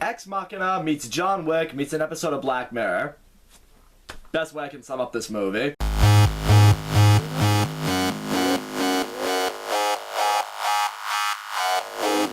Ex Machina meets John Wick meets an episode of Black Mirror. Best way I can sum up this movie.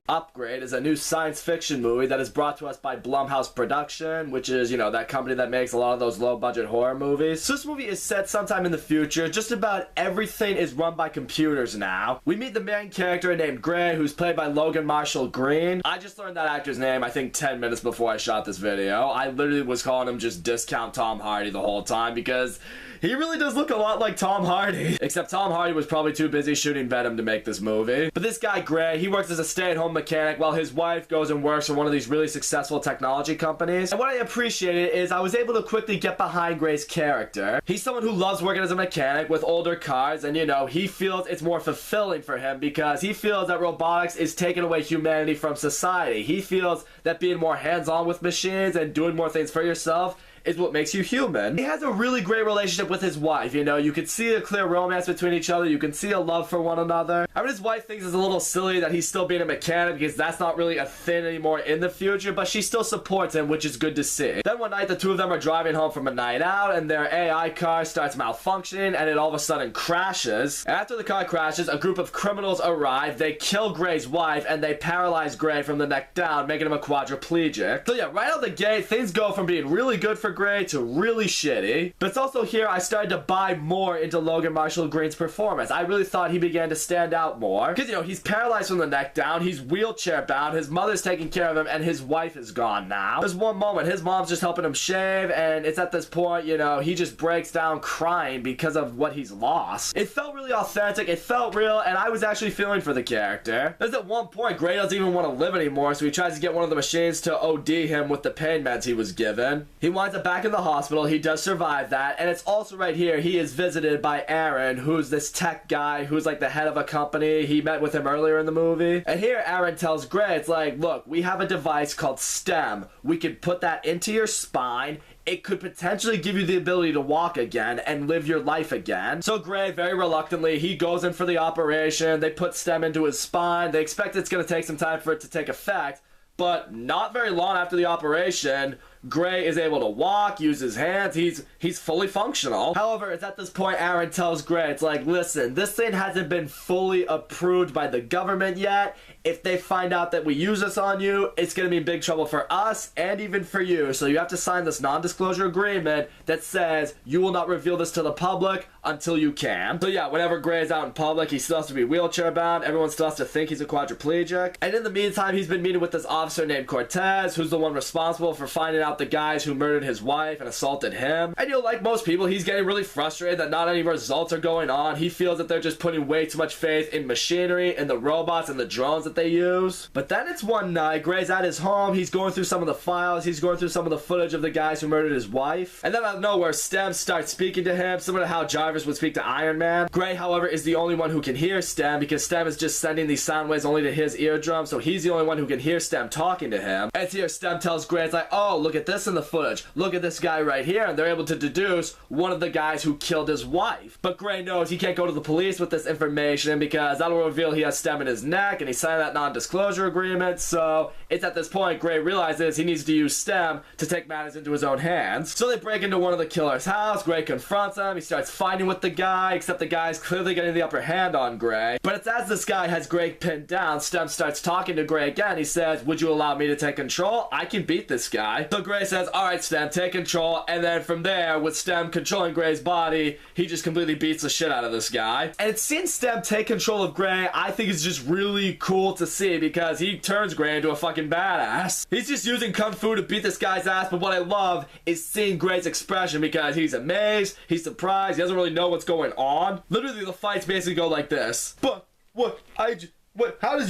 Upgrade is a new science fiction movie that is brought to us by Blumhouse Production, which is, you know, that company that makes a lot of those low-budget horror movies. So this movie is set sometime in the future. Just about everything is run by computers now. We meet the main character named Gray, who's played by Logan Marshall Green. I just learned that actor's name, I think, 10 minutes before I shot this video. I literally was calling him just discount Tom Hardy the whole time because he really does look a lot like Tom Hardy. Except Tom Hardy was probably too busy shooting Venom to make this movie. But this guy, Gray, he works as a stay-at-home mechanic while his wife goes and works for one of these really successful technology companies. And what I appreciated is I was able to quickly get behind Gray's character. He's someone who loves working as a mechanic with older cars, and you know, he feels it's more fulfilling for him because he feels that robotics is taking away humanity from society. He feels that being more hands-on with machines and doing more things for yourself is what makes you human. He has a really great relationship with his wife, you know, you can see a clear romance between each other, you can see a love for one another. I mean, his wife thinks it's a little silly that he's still being a mechanic because that's not really a thing anymore in the future, but she still supports him, which is good to see. Then one night, the two of them are driving home from a night out, and their AI car starts malfunctioning, and it all of a sudden crashes. After the car crashes, a group of criminals arrive, they kill Gray's wife, and they paralyze Gray from the neck down, making him a quadriplegic. So yeah, right out the gate, things go from being really good for Gray to really shitty. But it's also here I started to buy more into Logan Marshall Green's performance. I really thought he began to stand out more. Because, you know, he's paralyzed from the neck down, he's wheelchair bound, his mother's taking care of him, and his wife is gone now. There's one moment, his mom's just helping him shave, and it's at this point, you know, he just breaks down crying because of what he's lost. It felt really authentic, it felt real, and I was actually feeling for the character. There's at one point, Gray doesn't even want to live anymore, so he tries to get one of the machines to OD him with the pain meds he was given. He winds up back in the hospital, he does survive that, and it's also right here, he is visited by Aaron, who's this tech guy, who's like the head of a company. He met with him earlier in the movie. And here Aaron tells Gray, it's like, look, we have a device called STEM. We could put that into your spine. It could potentially give you the ability to walk again and live your life again. So Gray, very reluctantly, he goes in for the operation. They put STEM into his spine. They expect it's going to take some time for it to take effect. But not very long after the operation, Gray is able to walk, use his hands, he's fully functional. However, it's at this point Aaron tells Gray, it's like, listen, this thing hasn't been fully approved by the government yet. If they find out that we use this on you, it's going to be big trouble for us and even for you. So you have to sign this non-disclosure agreement that says you will not reveal this to the public until you can. So yeah, whenever Gray is out in public, he still has to be wheelchair bound. Everyone still has to think he's a quadriplegic. And in the meantime, he's been meeting with this officer named Cortez, who's the one responsible for finding out the guys who murdered his wife and assaulted him. And you know, like most people, he's getting really frustrated that not any results are going on. He feels that they're just putting way too much faith in machinery, in the robots and the drones that they use. But then it's one night, Gray's at his home, he's going through some of the files, he's going through some of the footage of the guys who murdered his wife. And then out of nowhere, STEM starts speaking to him, similar to how Jarvis would speak to Iron Man. Gray, however, is the only one who can hear STEM because STEM is just sending these sound waves only to his eardrum, so he's the only one who can hear STEM talking to him. And here STEM tells Gray, it's like, oh, look at this in the footage. Look at this guy right here, and they're able to deduce one of the guys who killed his wife. But Gray knows he can't go to the police with this information because that'll reveal he has STEM in his neck, and he signed that non-disclosure agreement, so it's at this point Gray realizes he needs to use STEM to take matters into his own hands. So they break into one of the killer's house, Gray confronts him, he starts fighting with the guy, except the guy's clearly getting the upper hand on Gray. But it's as this guy has Gray pinned down, STEM starts talking to Gray again. He says, would you allow me to take control? I can beat this guy. So Gray says, alright STEM, take control, and then from there, with STEM controlling Gray's body, he just completely beats the shit out of this guy. And seeing STEM take control of Gray, I think is just really cool to see because he turns Gray into a fucking badass. He's just using kung fu to beat this guy's ass, but what I love is seeing Gray's expression because he's amazed, he's surprised, he doesn't really know what's going on. Literally, the fights basically go like this. But, what, how did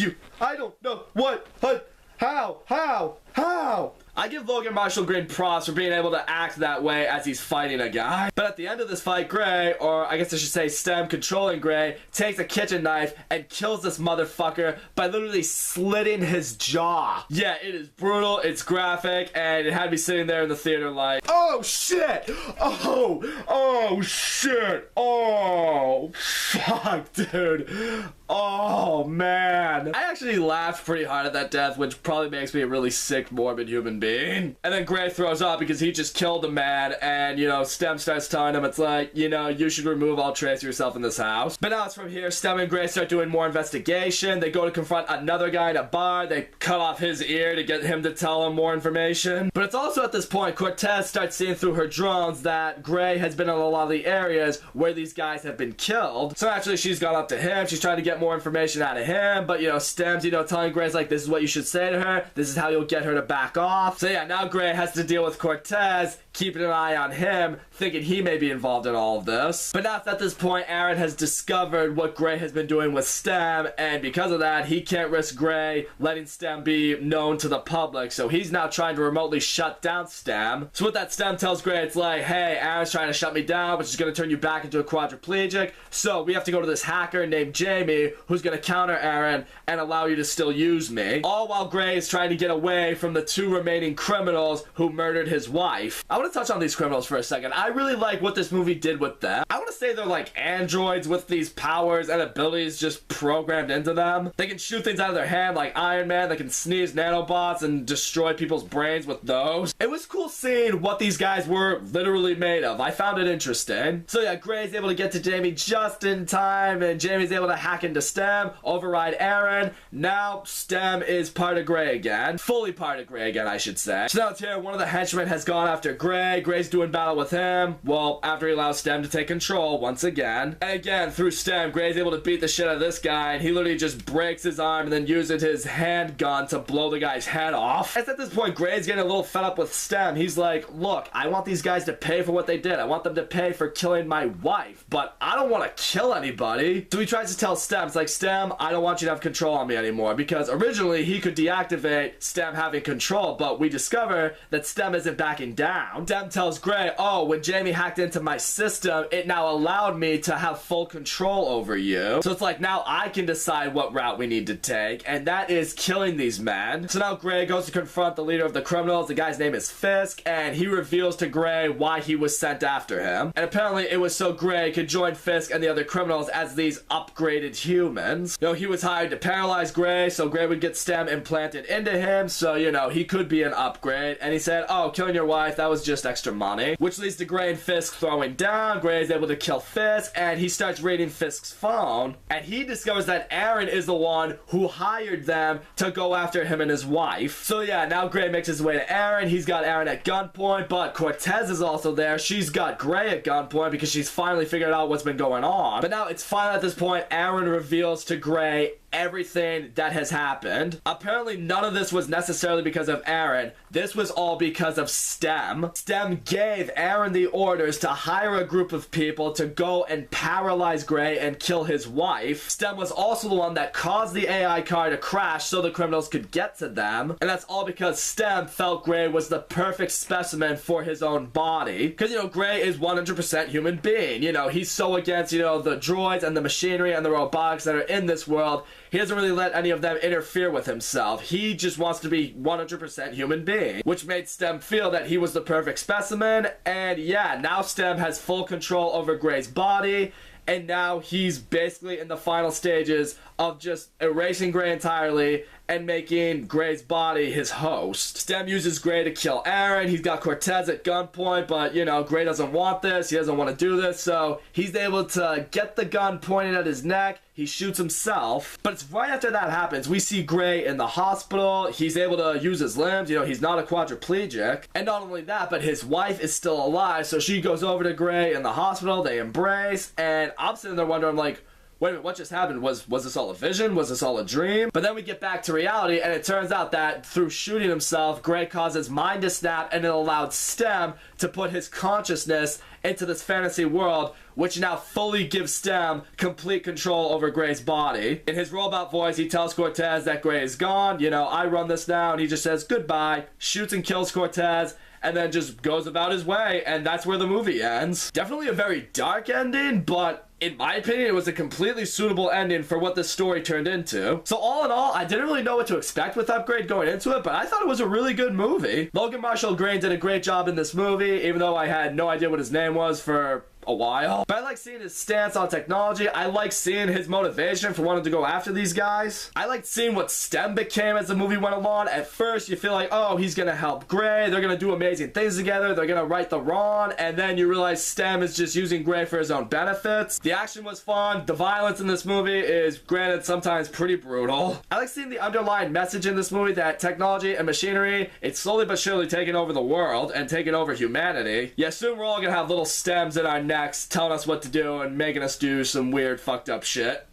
you, I don't know, what, how? I give Logan Marshall Green props for being able to act that way as he's fighting a guy. But at the end of this fight, Gray, or I guess I should say STEM controlling Gray, takes a kitchen knife and kills this motherfucker by literally slitting his jaw. Yeah, it is brutal, it's graphic, and it had me sitting there in the theater like, oh! Oh shit! Oh shit! Oh fuck, dude. Oh man. I actually laughed pretty hard at that death, which probably makes me a really sick, morbid human being. And then Gray throws up because he just killed a man, and you know, Stem starts telling him it's like, you know, you should remove all trace of yourself in this house. But now it's from here, Stem and Gray start doing more investigation. They go to confront another guy in a bar. They cut off his ear to get him to tell him more information. But it's also at this point Cortez starts seeing through her drones that Gray has been in a lot of the areas where these guys have been killed. So actually she's gone up to him. She's trying to get more information out of him. But you know, Stem's, you know, telling Gray's like, this is what you should say to her. This is how you'll get her to back off. So yeah, now Gray has to deal with Cortez, keeping an eye on him, thinking he may be involved in all of this. But now at this point, Aaron has discovered what Gray has been doing with Stem, and because of that, he can't risk Gray letting Stem be known to the public, so he's now trying to remotely shut down Stem. So with that, Stem tells Gray, it's like, hey, Aaron's trying to shut me down, which is going to turn you back into a quadriplegic, so we have to go to this hacker named Jamie, who's going to counter Aaron and allow you to still use me. All while Gray is trying to get away from the two remaining criminals who murdered his wife. I want to touch on these criminals for a second. I really like what this movie did with them. I want to say they're like androids with these powers and abilities just programmed into them. They can shoot things out of their hand like Iron Man. They can sneeze nanobots and destroy people's brains with those. It was cool seeing what these guys were literally made of. I found it interesting. So yeah, Gray's able to get to Jamie just in time, and Jamie's able to hack into Stem, override Aaron. Now Stem is part of Gray again. Fully part of Gray again, I should say. So now it's here, one of the henchmen has gone after Gray. Gray's doing battle with him. Well, after he allows Stem to take control once again. And again, through Stem, Gray's able to beat the shit out of this guy, and he literally just breaks his arm and then uses his handgun to blow the guy's head off. It's at this point, Gray's getting a little fed up with Stem. He's like, look, I want these guys to pay for what they did. I want them to pay for killing my wife, but I don't want to kill anybody. So he tries to tell Stem, it's like, Stem, I don't want you to have control on me anymore, because originally he could deactivate Stem having control, but we discover that Stem isn't backing down. Stem tells Gray, oh, when Jamie hacked into my system, it now allowed me to have full control over you. So it's like, now I can decide what route we need to take, and that is killing these men. So now Gray goes to confront the leader of the criminals. The guy's name is Fisk, and he reveals to Gray why he was sent after him. And apparently it was so Gray could join Fisk and the other criminals as these upgraded humans. You know, he was hired to paralyze Gray, so Gray would get Stem implanted into him, so, you know, he could be an upgrade. And he said, oh, killing your wife, that was just extra money. Which leads to Gray and Fisk throwing down. Gray is able to kill Fisk, and he starts raiding Fisk's phone, and he discovers that Aaron is the one who hired them to go after him and his wife. So yeah, now Gray makes his way to Aaron. He's got Aaron at gunpoint, but Cortez is also there. She's got Gray at gunpoint because she's finally figured out what's been going on. But now it's finally at this point, Aaron reveals to Gray everything that has happened. Apparently none of this was necessarily because of Aaron. This was all because of Stem. Stem gave Aaron the orders to hire a group of people to go and paralyze Gray and kill his wife. Stem was also the one that caused the AI car to crash so the criminals could get to them. And that's all because Stem felt Gray was the perfect specimen for his own body. Because, you know, Gray is 100% human being. You know, he's so against, you know, the droids and the machinery and the robotics that are in this world. He doesn't really let any of them interfere with himself. He just wants to be 100% human being, which made Stem feel that he was the perfect specimen. And yeah, now Stem has full control over Gray's body, and now he's basically in the final stages of just erasing Gray entirely and making Gray's body his host. Stem uses Gray to kill Aaron. He's got Cortez at gunpoint, but, you know, Gray doesn't want this. He doesn't want to do this, so he's able to get the gun pointed at his neck. He shoots himself. But it's right after that happens, we see Gray in the hospital. He's able to use his limbs. You know, he's not a quadriplegic. And not only that, but his wife is still alive, so she goes over to Gray in the hospital. They embrace, and I'm sitting there wondering, like, wait a minute, what just happened? Was this all a vision? Was this all a dream? But then we get back to reality, and it turns out that through shooting himself, Gray caused his mind to snap, and it allowed Stem to put his consciousness into this fantasy world, which now fully gives Stem complete control over Gray's body. In his robot voice, he tells Cortez that Gray is gone. You know, I run this now, and he just says goodbye, shoots and kills Cortez, and then just goes about his way, and that's where the movie ends. Definitely a very dark ending, but in my opinion, it was a completely suitable ending for what this story turned into. So all in all, I didn't really know what to expect with Upgrade going into it, but I thought it was a really good movie. Logan Marshall Green did a great job in this movie, even though I had no idea what his name was for a while. But I like seeing his stance on technology. I like seeing his motivation for wanting to go after these guys. I liked seeing what STEM became as the movie went along. At first, you feel like, oh, he's gonna help Gray. They're gonna do amazing things together. They're gonna right the wrong. And then you realize STEM is just using Gray for his own benefits. The action was fun. The violence in this movie is, granted, sometimes pretty brutal. I like seeing the underlying message in this movie that technology and machinery, it's slowly but surely taking over the world and taking over humanity. Yeah, soon we're all gonna have little stems in our necks telling us what to do and making us do some weird fucked up shit.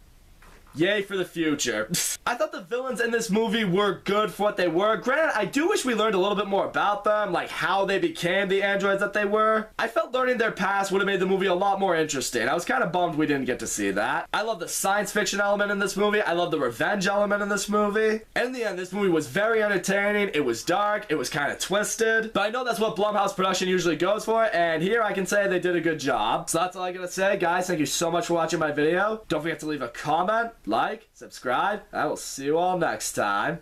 Yay for the future. I thought the villains in this movie were good for what they were. Granted, I do wish we learned a little bit more about them, like how they became the androids that they were. I felt learning their past would have made the movie a lot more interesting. I was kind of bummed we didn't get to see that. I love the science fiction element in this movie. I love the revenge element in this movie. And in the end, this movie was very entertaining. It was dark. It was kind of twisted. But I know that's what Blumhouse production usually goes for, and here I can say they did a good job. So that's all I gotta say, guys. Thank you so much for watching my video. Don't forget to leave a comment, like, subscribe. I will see you all next time.